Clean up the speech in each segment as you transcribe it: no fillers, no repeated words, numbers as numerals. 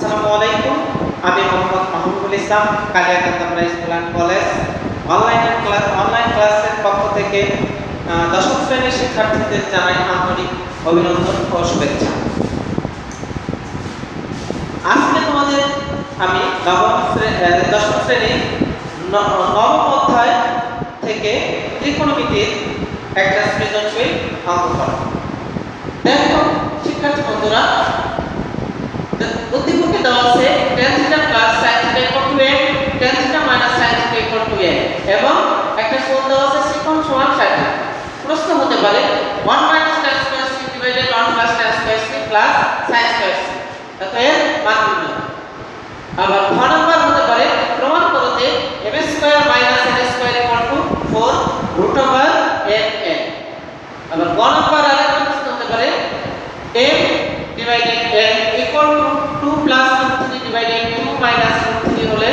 আসসালামু আলাইকুম। আমি Mohammad Mahbubul Islam, Kaliakanda primary school and college online ক্লাসের পক্ষ থেকে দশম শ্রেণীর শিক্ষার্থীদের জানাই আন্তরিক অভিনন্দন ও শুভেচ্ছা। আজকে তোমাদের আমি দশম শ্রেণীর নবম অধ্যায় থেকে ত্রিকোণমিতির একটা সৃজনশীল অঙ্ক করাবো। দেখো শিক্ষার্থী বন্ধুরা, উদ্দীপকে দেওয়া আছে tan θ + sin θ = a, tan θ - sin θ = a এবং একটা কোণ দেওয়া আছে সেকোণ সমান 60। প্রশ্ন হতে পারে 1 - tan square c / 1 + tan square c + sin square c, তাহলে এর মান নির্ণয়। আবার খ নাম্বার হতে পারে প্রমাণ করো যে m² - n² = 4 √n। আবার গ নাম্বার আরেকটা প্রশ্ন হতে পারে m / n = 2 + √3 / 2 - √3 হলে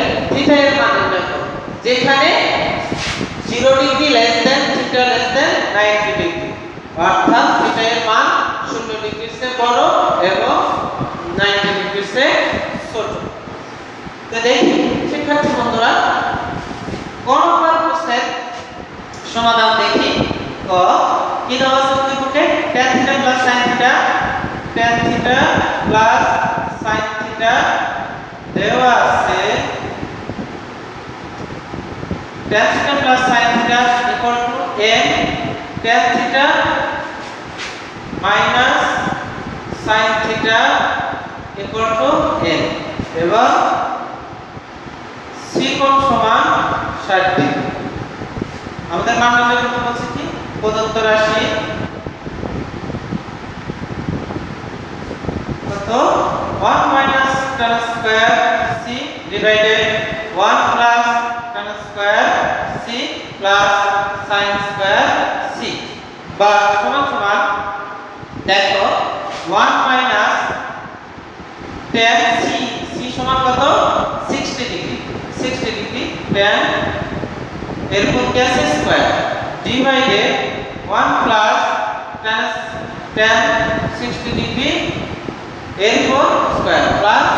θ এর মান নির্ণয় করো, যেখানে 0 degree less than θ less than 90 degree, অর্থাৎ θ এর মান 0 ডিগ্রির চেয়ে বড় এবং 90 ডিগ্রির চেয়ে ছোট। তো দেখি শিক্ষার্থী বন্ধুরা, ক নম্বর প্রশ্নের সমাধান দেখি। ক কি দেওয়া আছে উদ্দীপকে tan θ + sin θ, tan θ + sin θ দেওয়া আছে tan θ + sin θ = m, tan θ - sin θ = n এবং c কোণ সমান 60 ডিগ্রি। আমাদের মান নির্ণয় করতে বলছে কি প্রদত্ত রাশি কত 1 - tan square c / 1 + tan square c + sin square c বা সমান সমান দেখো 1 - tan c সমান কত 60 ডিগ্রি, 60 ডিগ্রি tan এর উপর কি আছে স্কয়ার ডিভাইডেড 1 + tan 60 ডিগ্রি এর উপর square plus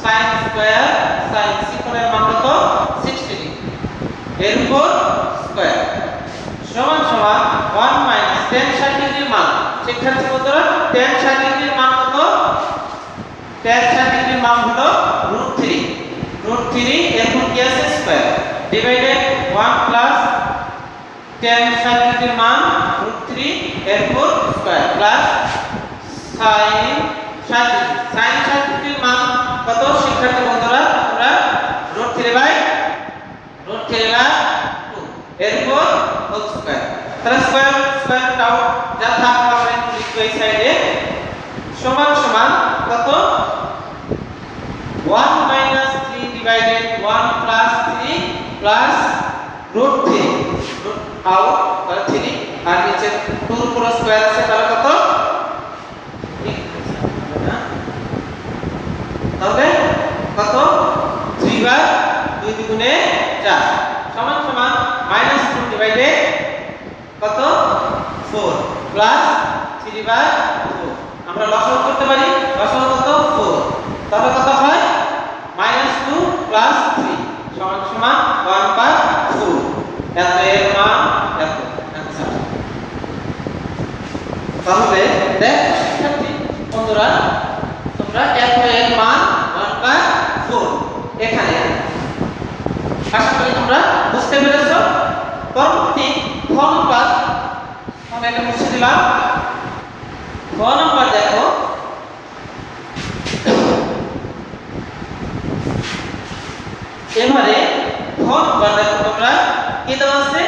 sin square sin c কোণের মান কত 60 ডিগ্রি এর উপর স্কয়ার সমান সমান 1 - tan 60 ডিগ্রির মান। শিক্ষার্থী বন্ধুরা, tan 60 ডিগ্রির মান কত? tan 60 ডিগ্রির মান হলো √3, √3 এর উপর কি আছে স্কয়ার ডিভাইডেড 1 + tan 60 ডিগ্রির মান √3 এর উপর স্কয়ার প্লাস sin 60 ডিগ্রির মান কত? শিক্ষার্থী বন্ধুরা, আমরা √3/2 এর উপর হোল স্কয়ার, তাহলে স্কয়ার আউট যা থাকবে আমরা একটু লিখব এই সাইডে সমান সমান কত 1 - 3 ডিভাইডেড 1 + 3 প্লাস √3 আউট তাহলে 3 আর নিচে 2 এর উপর স্কয়ার আছে তাহলে কত তাহলে কত 3/2 দ্বিগুণে 4 সমান সমান -2 ডিভাইডেড কত 4 প্লাস 3/4। আমরা লসাগু করতে পারি, লসাগু কত 4, তাহলে কত হয় -2 + 3 সমান সমান 1/4। এত এর মান এত आंसर। তাহলে দেখো শিক্ষার্থী বন্ধুরা, তোমরা এত এর মান 1/4 এখানে আশা করি তোমরা বুঝতে পেরেছো। পরবর্তী খ নম্বর, আমি এটা মুছে দিলাম। খ নম্বর দেখো এবারে খ নম্বর দেখো তোমরা কি দেওয়া আছে,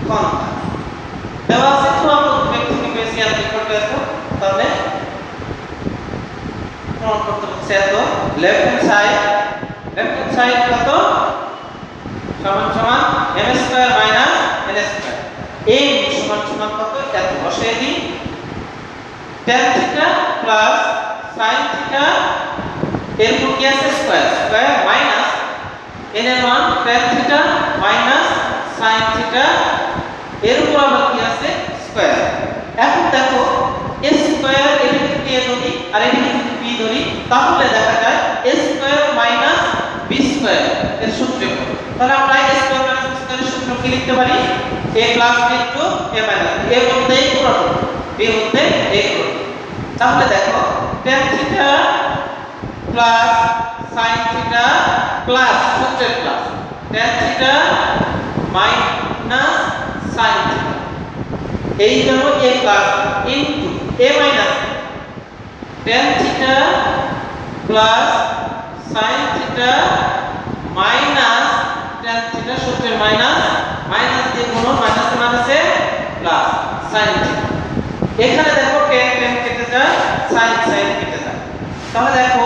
খ নম্বর দেওয়া আছে তো আমরা ব্যক্তি পেয়েছি আর রিপোর্ট দেখো, তাহলে প্রমাণ করতে হচ্ছে এত লেফট হ্যান্ড সাইড কত সমান সমান m² - n², এই সমান সমান কত এত বসিয়ে দিই tan θ + sin θ এর উপর কি আছে স্কয়ার মাইনাস n এর মান tan θ - sin θ এর উপর আবার কি আছে স্কয়ার। এখন দেখো a² এর থেকে a যদি আর এদিকে যদি b ধরি তাহলে দেখা যায় a square minus b square এর সূত্র তাহলে আমরা a স্কয়ার মাইনাস b স্কয়ারের সূত্র কি লিখতে পারি a plus b into a minus a বলতে এই পুরোটা b বলতে এই পুরোটা তাহলে দেখো tan theta plus sin theta plus সূত্রের plus tan theta minus sin theta এই জন্য a plus into a minus tan theta plus sin theta minus tan theta সূত্রের মাইনাস মাইনাস দিয়ে গুণ মাইনাসে মাইনাসে প্লাস sin থিটা এখানে দেখো tan tan কেটে যায় sin sin কেটে যায় তাহলে দেখো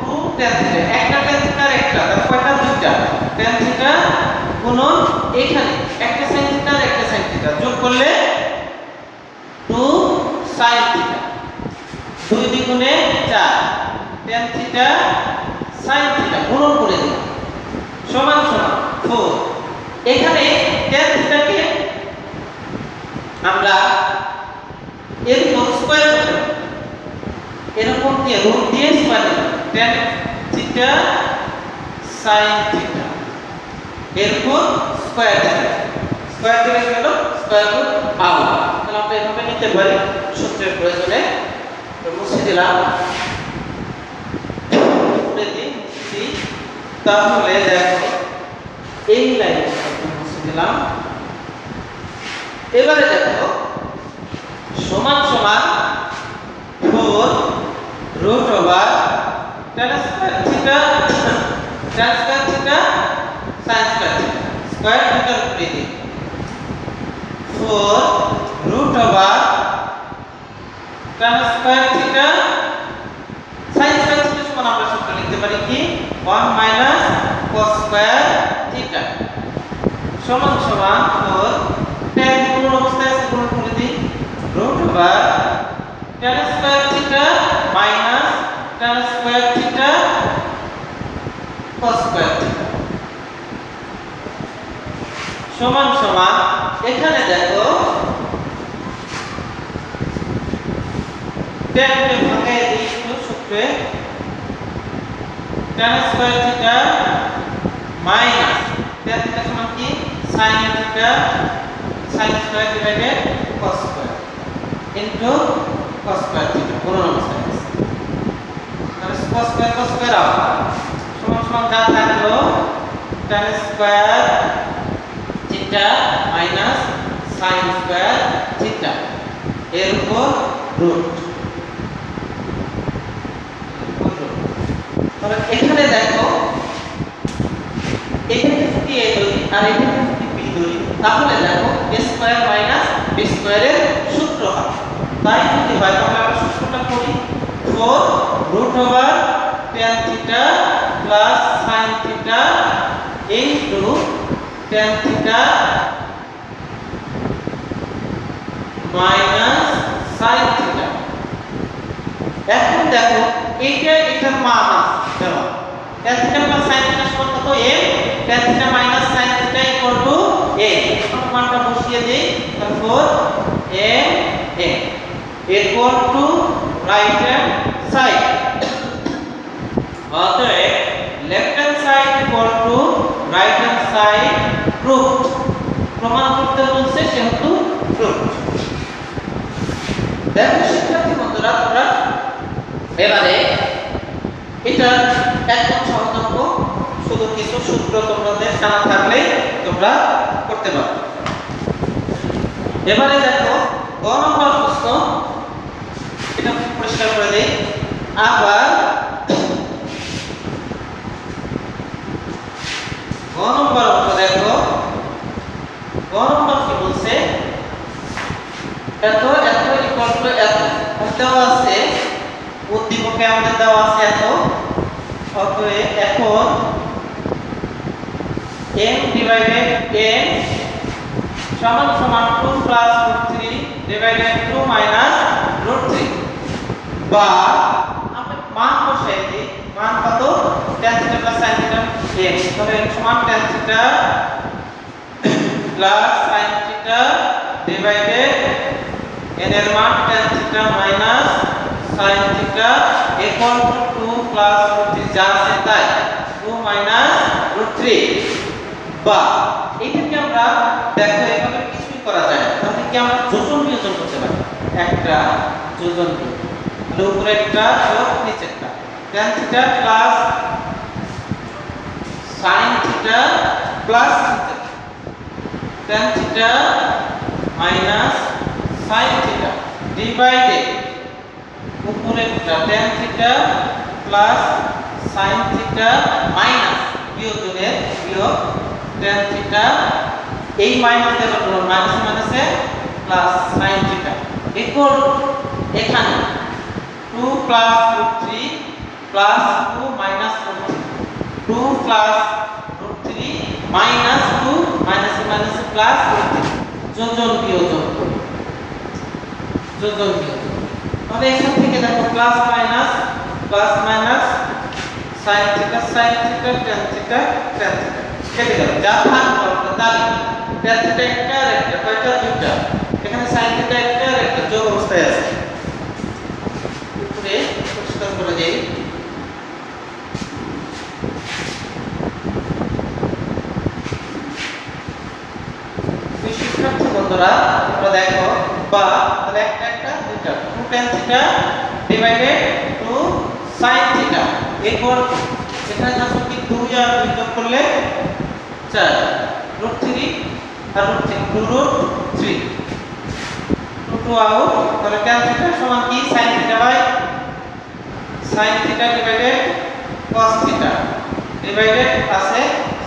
2 tan থিটা একটা tan থিটা আর একটা তাহলে কয়টা দুইটা tan থিটা গুণন এখানে একটা sin থিটা আর একটা sin থিটা যোগ করলে 2 sin theta 2 দ্বিগুণে 4 tan theta sin theta গুণন করে দিলাম সমান সমান 4 এখানে tan থিটাকে আমরা এর হোল স্কয়ার করতে এরকম দিয়ে রুট দিয়ে স্কয়ার দিলাম tan থিটা sin থিটা এরকম স্কয়ার দিলাম স্কয়ার দিলে হলো স্কয়ার রুট আউট তাহলে আমরা এভাবে নিতে পারি সূত্রের প্রয়োজনে তো মুছে দিলাম মুছে দিচ্ছি তাহলে দেখো এই লাইনটা মুছে দিলাম এবারে দেখো সমান সমান 4 root over tan square theta tan square theta sin square theta square থিটার উপরে দিই 4 root over tan square theta sin square theta সমান আমরা সূত্র লিখতে পারি কি 1 মাইনাস cos স্কয়ার থিটা সমান সমান 4 tan গুণ অবস্থায় আছে গুণ করে দিই root over tan square theta minus tan square theta cos square theta সমান সমান এখানে দেখো tan কে ভাঙিয়ে দিই তো সূত্রে tan square theta minus tan theta সমান কি sin theta sin square divided cos square into cos square theta পুরো অবস্থায় আছে তাহলে cos স্কয়ার আবার সমান সমান যা থাকলো tan square theta minus sin square theta এর উপর রুট তাহলে এখানে দেখো এখানে যদি a ধরি আর এখানে যদি b ধরি তাহলে দেখো a স্কয়ার মাইনাস b স্কয়ারের সূত্র হয় তাই যদি হয় তাহলে আমরা সূত্রটা করি 4 root over tan theta plus sin theta into tan theta minus sin theta এখন দেখো এটার মান আছে দেওয়া tan theta plus sin theta সমান কত a tan theta minus sin theta equal to a এখন মানটা বসিয়ে দেই তারপর a equal to right hand side অতএব left hand side equal to right hand side root প্রমাণ করতে বলছে সেহেতু রুট দেখো শিক্ষার্থী বন্ধুরা তোমরা এবারে এটা একদম সহজজ্ঞ শুধু কিছু সূত্র তোমাদের জানা থাকলে তোমরা করতে পারবে এবারে দেখো গ নম্বর প্রশ্ন এটা পরিষ্কার করে দেই আবার গ নম্বর অঙ্ক দেখো গ নম্বর কি বলছে এত এত ইকুয়াল টু এত দেওয়া আছে উদ্দীপকে আমাদের দেওয়া আছে এত অতএব এখন m ডিভাইডেড n সমান সমান 2 প্লাস √3 ডিভাইডেড 2 মাইনাস √3 বা আমরা মান বসাই দিই মান কত tan theta plus sin theta n তাহলে n সমান tan theta plus sin theta divided n এর মান tan theta minus sin theta equal to 2 plus root 3 যা আছে তাই 2 minus root 3 বা এটাকে আমরা দেখো এভাবে কিছুই করা যায় না তাহলে কি আমরা যোজন বিয়োজন করতে পারি একটা যোজন তাহলে উপরে একটা যোগ নিচে একটা tan theta plus sin theta plus theta tan theta minus sin theta divided উপরে একটা tan theta plus sin theta minus বিয়োজনের বিয়োগ tan থিটা এই মাইনাস এর উপর মাইনাস মাইনাসে প্লাস sin থিটা ইকুয়াল এখানে 2 plus root 3 plus 2 minus root 3 2 plus root 3 minus 2 minus minus plus root 3 যোজন বিয়োজন তাহলে এখান থেকে দেখো plus minus sin theta tan theta কেটে গেল যা থাকলো তাহলে tan থিটা একটা আর একটা কয়টা দুইটা এখানে sin থিটা একটা আর একটা যোগ অবস্থায় আছে উপরে পরিষ্কার করে দেই শিক্ষার্থী বন্ধুরা তোমরা দেখো বা তাহলে একটা একটা দুইটা 2 tan theta divided 2 sin theta equal এখানে থাকবে কি 2 আর 2 যোগ করলে 4 root 3 আর root 3 2 root 3 2 আউট তাহলে tan থিটা সমান কি sin theta by sin theta divided cos theta divided আছে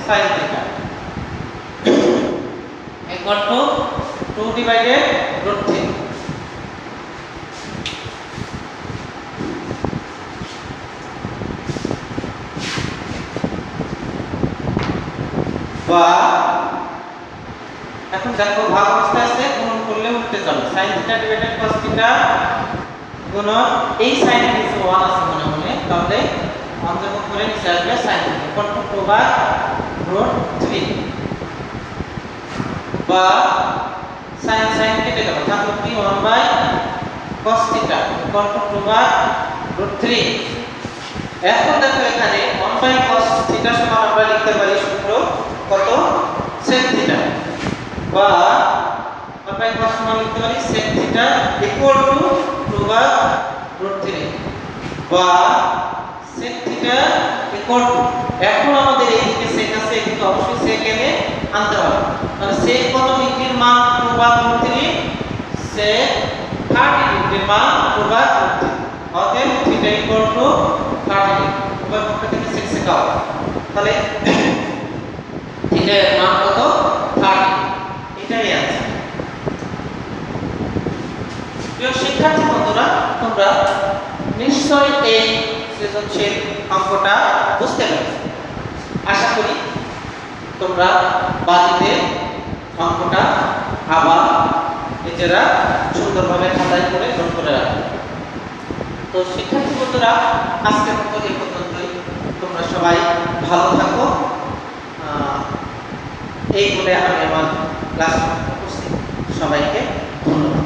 sin theta equal to 2 divided root 3 বা এখন দেখো ভাগ অবস্থায় আছে গুণন করলে উল্টে যাবে sin theta divided cos theta গুণন এই sin এর নিচে 1 আছে মনে তাহলে অন্তর্গত করে নিচে আসবে sin theta equal to 2 by root 3 বা sin কেটে গেল থাকলো কি 1 by cos theta equal to 2 by root 3 এখন দেখো এখানে 1 by cos থিটা সমান আমরা লিখতে পারি সূত্র কত sec থিটা বা 1 by cos সমান লিখতে পারি sec theta equal to 2 by root 3 বা sec থিটা equal to এখন আমাদের এইদিকে sec আছে কিন্তু অবশ্যই sec এনে আনতে হবে মানে sec কত ডিগ্রির মান 2 by root 3 sec 30 ডিগ্রির মান 2 by root 3 অতএব থিটা equal to 30 ডিগ্রি উভয় পক্ষ থেকে sec sec out তাহলে থিটা এর মান কত 30 এটাই আছে প্রিয় শিক্ষার্থী বন্ধুরা তোমরা নিশ্চয়ই এই সৃজনশীল অঙ্কটা বুঝতে পেরেছো আশা করি তোমরা বাড়িতে অঙ্কটা আবার নিজেরা সুন্দরভাবে খাতায় করে নোট করে রাখবে তো শিক্ষার্থী বন্ধুরা আজকের মতো এই পর্যন্তই তোমরা সবাই ভালো থাকো এই বলে আমি আমার ক্লাস করছি সবাইকে ধন্যবাদ